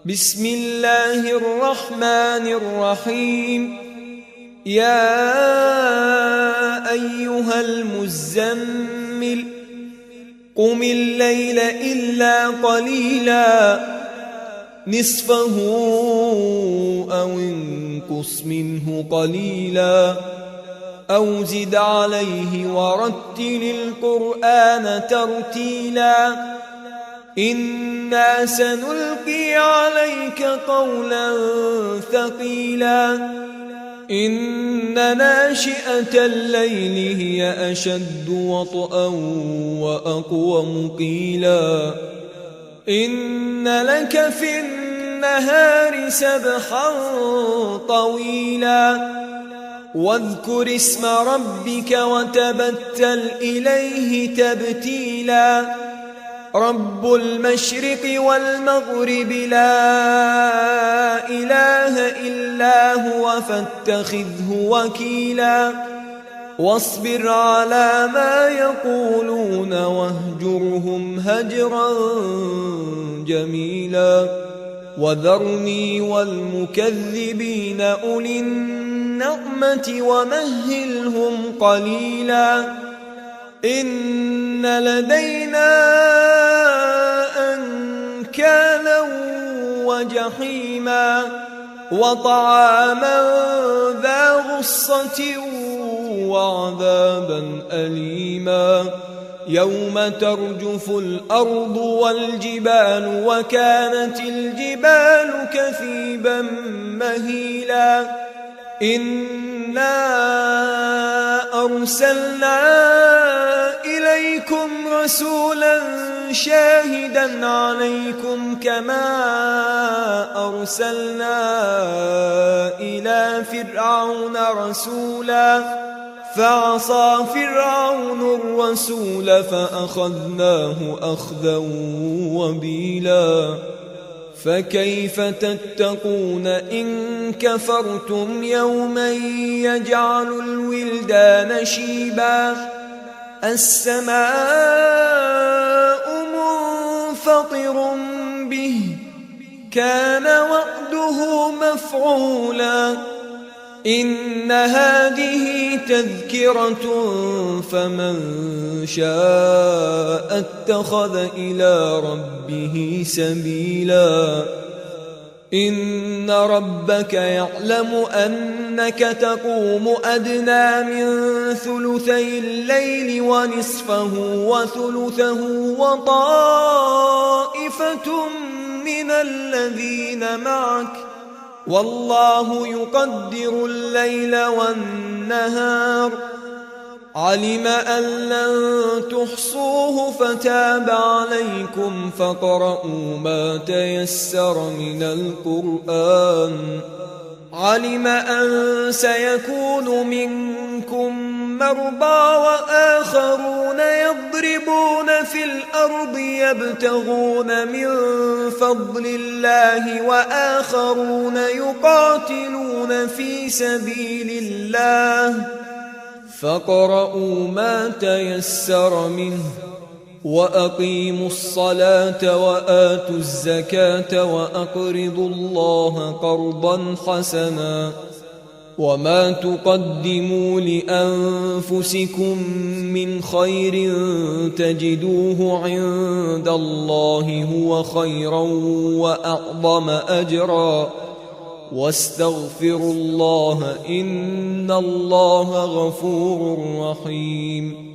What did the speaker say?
بسم الله الرحمن الرحيم. يا أيها المزمل قم الليل إلا قليلا نصفه أو انقص منه قليلا أو زد عليه ورتل القرآن ترتيلا إنا سنلقي عليك قولا ثقيلا إن ناشئة الليل هي أشد وطئا وأقوم قيلا إن لك في النهار سبحا طويلا واذكر اسم ربك وتبتل إليه تبتيلا رب المشرق والمغرب لا إله إلا هو فاتخذه وكيلا واصبر على ما يقولون واهجرهم هجرا جميلا وذرني والمكذبين أولي النعمة ومهلهم قليلا إن لدينا أنكالا وجحيما وطعاما ذا غصة وعذابا أليما يوم ترجف الأرض والجبال وكانت الجبال كثيبا مهيلا إنا أرسلنا إليكم رسولا شاهدا عليكم كما أرسلنا إلى فرعون رسولا فعصى فرعون الرسول فأخذناه أخذا وبيلا فكيف تتقون إن كفرتم يوما يجعل الولدان شيبا السماء منفطر به كان وعده مفعولا إن هذه تذكرة فمن شاء اتخذ إلى ربه سبيلا إن ربك يعلم أنك تقوم أدنى من ثلثي الليل ونصفه وثلثه وطائفة من الذين معك والله يقدر الليل والنهار علم أن لن تحصوه فتاب عليكم فاقرؤوا ما تيسر من القرآن علم أن سيكون منكم مرضى وآخرون يضربون في الأرض يبتغون من فضل الله وآخرون يقاتلون في سبيل الله فاقرؤوا ما تيسر منه وأقيموا الصلاة وآتوا الزكاة وأقرضوا الله قرضا حسنا وما تقدموا لأنفسكم من خير تجدوه عند الله هو خيرا وأعظم أجرا واستغفروا الله إن الله غفور رحيم